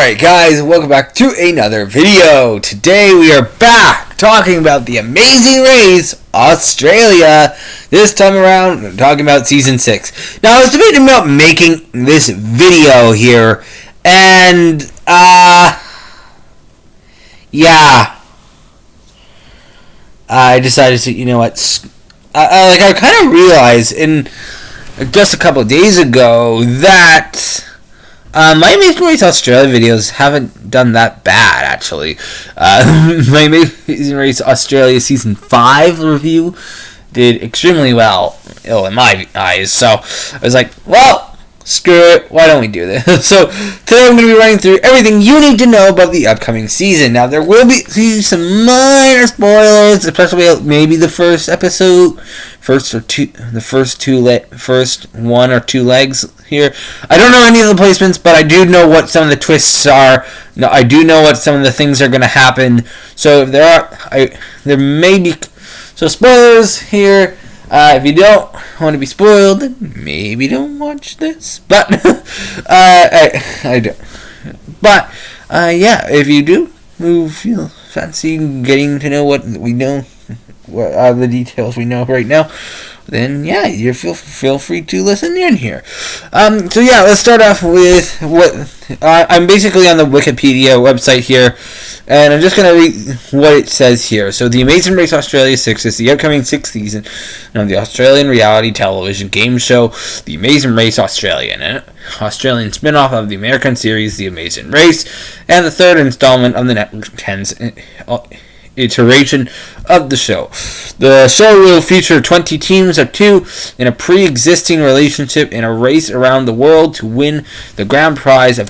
Alright guys, welcome back to another video. Today we are back talking about the Amazing Race Australia. This time around, we're talking about Season 6. Now I was debating about making this video here, and yeah, I decided to, you know what, I kind of realized in just a couple of days ago that my Amazing Race Australia videos haven't done that bad, actually. My Amazing Race Australia Season 5 review did extremely well, in my eyes. So I was like, well, screw it, why don't we do this? So today I'm going to be running through everything you need to know about the upcoming season. Now there will be some minor spoilers, especially maybe the first episode, first one or two legs here. I don't know any of the placements, but I do know what some of the twists are. No, I do know what some of the things are going to happen. So if there may be spoilers here. If you don't want to be spoiled, then maybe don't watch this. But I don't. But yeah, if you do feel fancy getting to know what we know, what are the details we know right now, then yeah, you feel free to listen in here. So yeah, let's start off with what I'm basically on the Wikipedia website here, and I'm just going to read what it says here. So the Amazing Race Australia 6 is the upcoming 6th season of the Australian reality television game show The Amazing Race Australia, an Australian spin-off of the American series The Amazing Race, and the third installment of the Network 10's iteration of the show. The show will feature 20 teams of 2 in a pre-existing relationship in a race around the world to win the grand prize of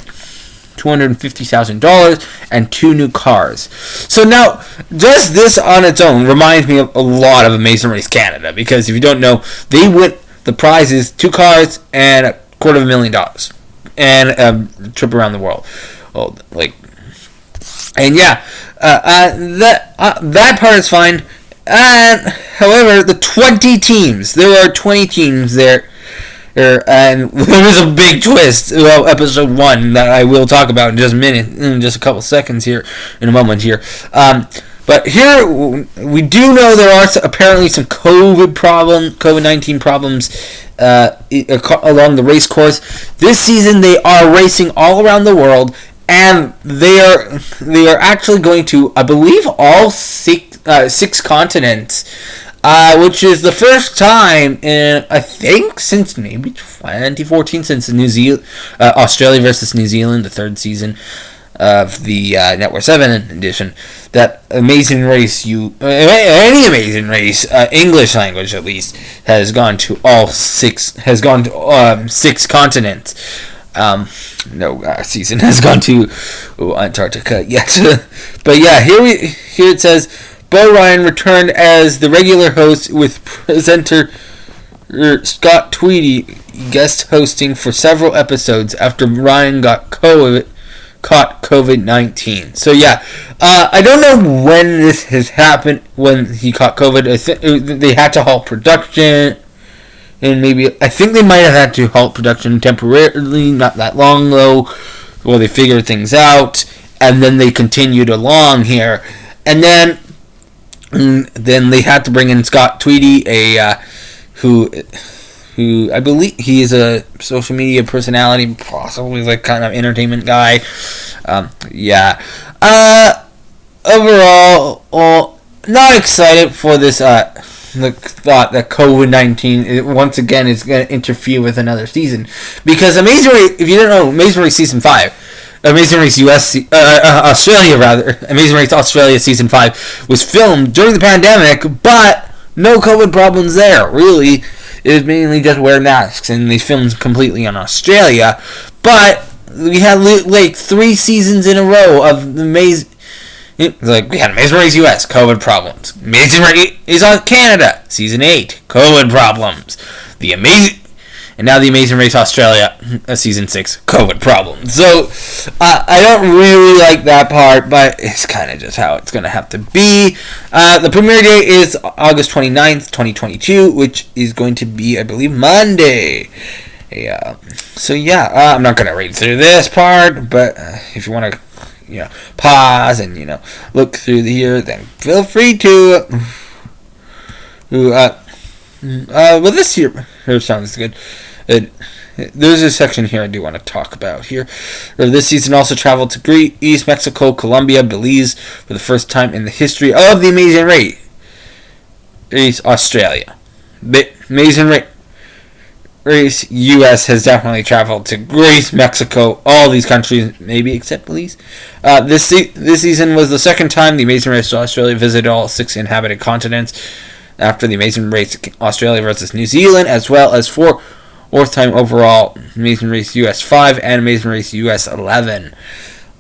$250,000 and 2 new cars. So now, just this on its own reminds me of a lot of Amazing Race Canada, because if you don't know, they win the prizes, 2 cars and $250,000 and a trip around the world. Oh, and yeah, that part is fine. However, the 20 teams, there are 20 teams there, and there was a big twist about episode 1 that I will talk about in just a minute, in just a couple seconds here, in a moment here. But here, we do know there are apparently some COVID-19 problems along the race course. This season, they are racing all around the world, and they are actually going to, I believe, all 6 continents, which is the first time in, I think, since maybe 2014, since the Australia versus New Zealand, the 3rd season of the Network 7 edition, that Amazing Race, any Amazing Race, English language at least, has gone to 6 continents. No season has gone to Antarctica yet. But yeah, here it says Bo Ryan returned as the regular host, with presenter Scott Tweedy guest hosting for several episodes after Ryan caught COVID-19. So yeah, I don't know when this has happened, when he caught COVID. They had to halt production. And I think they might have had to halt production temporarily, not that long though, while they figured things out, and then they continued along here. And then they had to bring in Scott Tweedy, who I believe he is a social media personality, possibly kind of entertainment guy. Yeah. Overall, not excited for this, the thought that COVID-19 once again is going to interfere with another season, because Amazing Race, if you don't know, Amazing Race Season 5, Amazing Race Australia rather, Amazing Race Australia Season 5 was filmed during the pandemic, but no COVID problems there, really. It was mainly just wear masks, and they filmed completely in Australia, but we had 3 seasons in a row of the Amazing. We had Amazing Race US, COVID problems. Amazing Race is on Canada, Season 8, COVID problems. And now the Amazing Race Australia, Season 6, COVID problems. So, I don't really like that part, but it's kind of just how it's going to have to be. The premiere date is August 29th, 2022, which is going to be, I believe, Monday. So yeah, I'm not gonna read through this part, but if you want to, pause and look through here, then feel free to. Well, this here sounds good. There's a section here I do want to talk about here. This season also traveled to Greece, Mexico, Colombia, Belize for the first time in the history of the Amazing Race. Australia. The Amazing Race U.S. has definitely traveled to Greece, Mexico, all these countries, maybe except Belize. This season was the second time the Amazing Race Australia visited all 6 inhabited continents after the Amazing Race Australia versus New Zealand, as well as fourth time overall Amazing Race US 5 and Amazing Race US 11.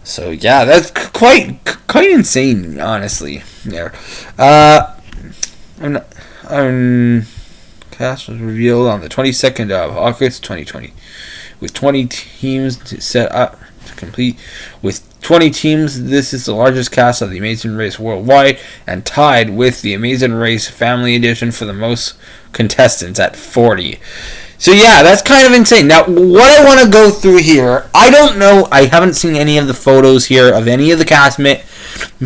So yeah, that's quite insane, honestly. There. Cast was revealed on the 22nd of August 2020, with 20 teams set up to complete. With 20 teams, this is the largest cast of the Amazing Race worldwide, and tied with the Amazing Race Family Edition for the most contestants at 40. So yeah, that's kind of insane. Now, what I want to go through here, I don't know. I haven't seen any of the photos here of any of the castmate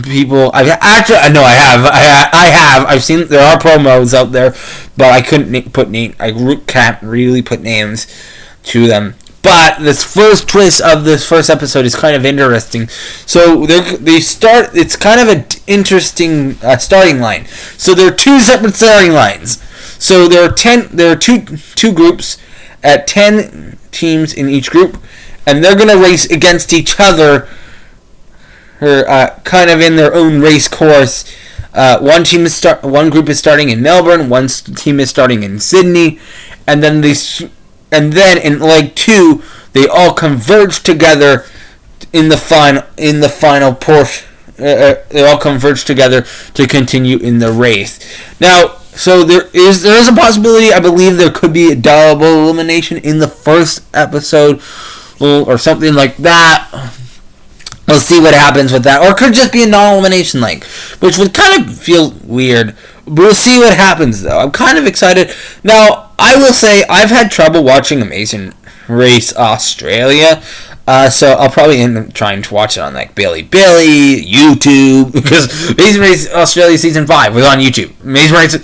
people. I have. I've seen there are promos out there, but I couldn't put can't really put names to them. But this first twist of this first episode is kind of interesting. So they start. It's kind of an interesting starting line. So there are 2 separate starting lines. So there are 10. There are two groups at 10 teams in each group, and they're gonna race against each other. Kind of in their own race course. One group is starting in Melbourne. One team is starting in Sydney, and then in leg 2, they all converge together in the final portion. They all converge together to continue in the race. Now, so there is a possibility. I believe there could be a double elimination in the first episode, or something like that. We'll see what happens with that, or it could just be a non-elimination leg, which would kind of feel weird. But we'll see what happens, though. I'm kind of excited. Now, I will say I've had trouble watching Amazing Race Australia. So I'll probably end up trying to watch it on like Billy, YouTube, because Amazing Race Australia Season 5 was on YouTube. Amazing Race,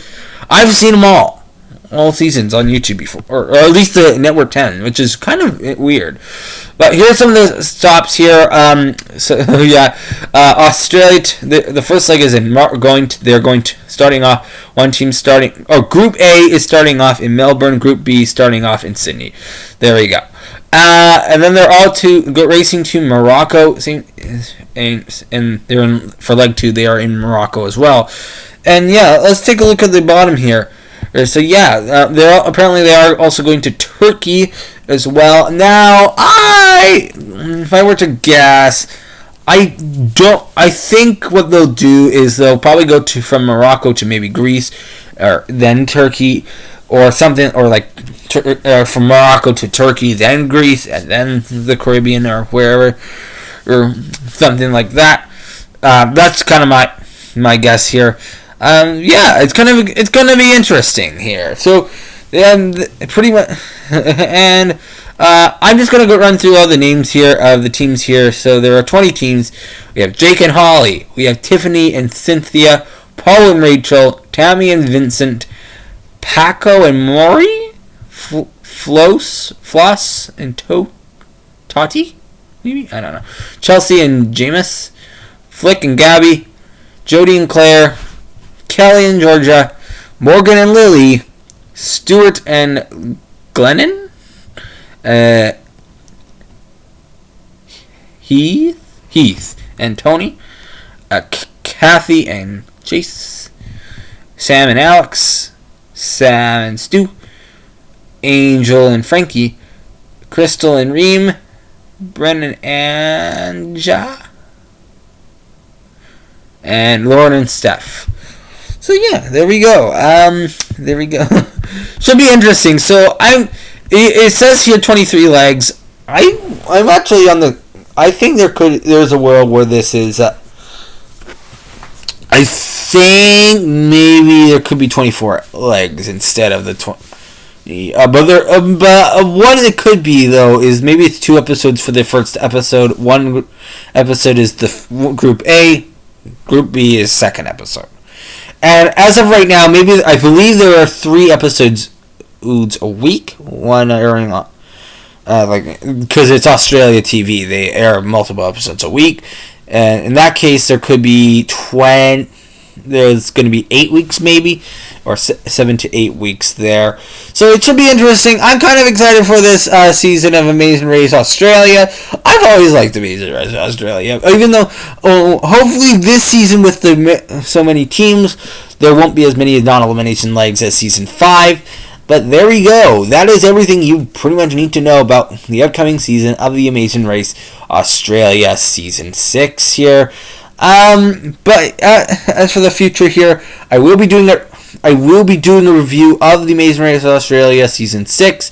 I've seen them all seasons on YouTube before, or at least the Network 10, which is kind of weird. But here's some of the stops here. Australia. The first leg is starting off. One team starting. Group A is starting off in Melbourne. Group B starting off in Sydney. There we go. And then they're all racing to Morocco, and they're for leg 2. They are in Morocco as well. And yeah, let's take a look at the bottom here. So yeah, they are also going to Turkey as well. Now, if I were to guess, I think what they'll do is they'll probably go from Morocco to maybe Greece, or then Turkey, or something, or like from Morocco to Turkey, then Greece, and then the Caribbean or wherever, or something like that. That's kind of my guess here. It's gonna be interesting here. So, pretty much, and I'm just gonna go run through all the names here of the teams here. So there are 20 teams. We have Jake and Holly. We have Tiffany and Cynthia, Paul and Rachel, Tammy and Vincent, Paco and Maury, Floss and Tati, maybe, I don't know. Chelsea and Jameis, Flick and Gabby, Jody and Claire, Kelly and Georgia, Morgan and Lily, Stuart and Glennon, Heath and Tony, Kathy and Chase, Sam and Alex, Sam and Stu, Angel and Frankie, Crystal and Reem, Brennan and Ja, and Lauren and Steph. So yeah, there we go. Should be interesting. So it says here 23 legs. I'm actually on the. I think there's a world where this is. I think maybe there could be 24 legs instead of the 20. But what it could be though is maybe it's 2 episodes for the first episode. One episode is the Group A, Group B is second episode. And as of right now, maybe I believe there are 3 episodes a week. One airing because it's Australia TV, they air multiple episodes a week. And in that case, there could be 20. There's going to be 8 weeks maybe, or 7 to 8 weeks there. So it should be interesting. I'm kind of excited for this season of Amazing Race Australia. I've always liked Amazing Race Australia, even though hopefully this season with so many teams, there won't be as many non-elimination legs as season 5. But there we go. That is everything you pretty much need to know about the upcoming season of the Amazing Race Australia Season 6 here. But as for the future here, I will be doing a review of the Amazing Race Australia Season 6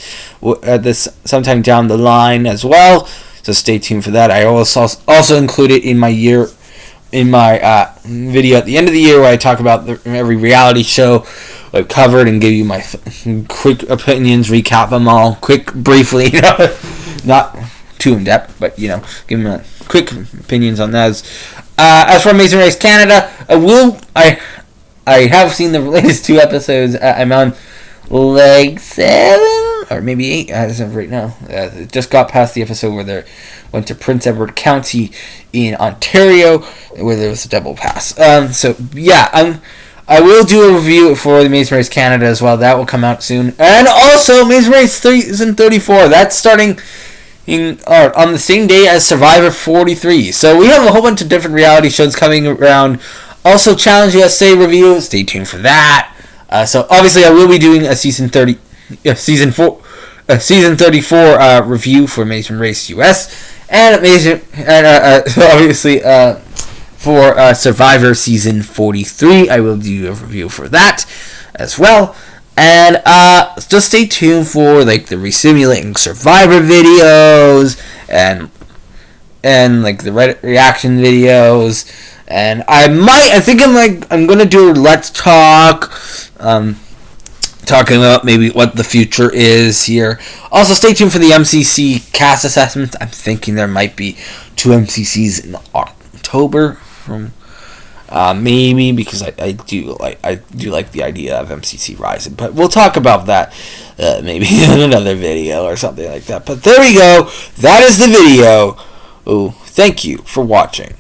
sometime down the line as well. So stay tuned for that. I also include it in my video at the end of the year where I talk about every reality show I've covered and give you my quick opinions, recap them all briefly, not too in depth, but give them quick opinions on those. As for Amazing Race Canada, I have seen the latest 2 episodes. I'm on leg 7 or maybe 8 as of right now. Just got past the episode where they went to Prince Edward County in Ontario, where there was a double pass. So yeah, I will do a review for the Amazing Race Canada as well. That will come out soon. And also, Amazing Race Season 34. That's starting on the same day as Survivor 43. So we have a whole bunch of different reality shows coming around. Also, Challenge USA review. Stay tuned for that. So obviously, I will be doing a Season 34 review for Amazing Race US. And obviously, for Survivor Season 43, I will do a review for that as well. And just stay tuned for the Resimulating Survivor videos and the Reddit reaction videos. And I'm gonna do a Let's Talk, talking about maybe what the future is here. Also, stay tuned for the MCC cast assessments. I'm thinking there might be 2 MCCs in October from maybe, because I do like the idea of MCC rising, but we'll talk about that maybe in another video or something like that. But there we go. That is the video. Thank you for watching.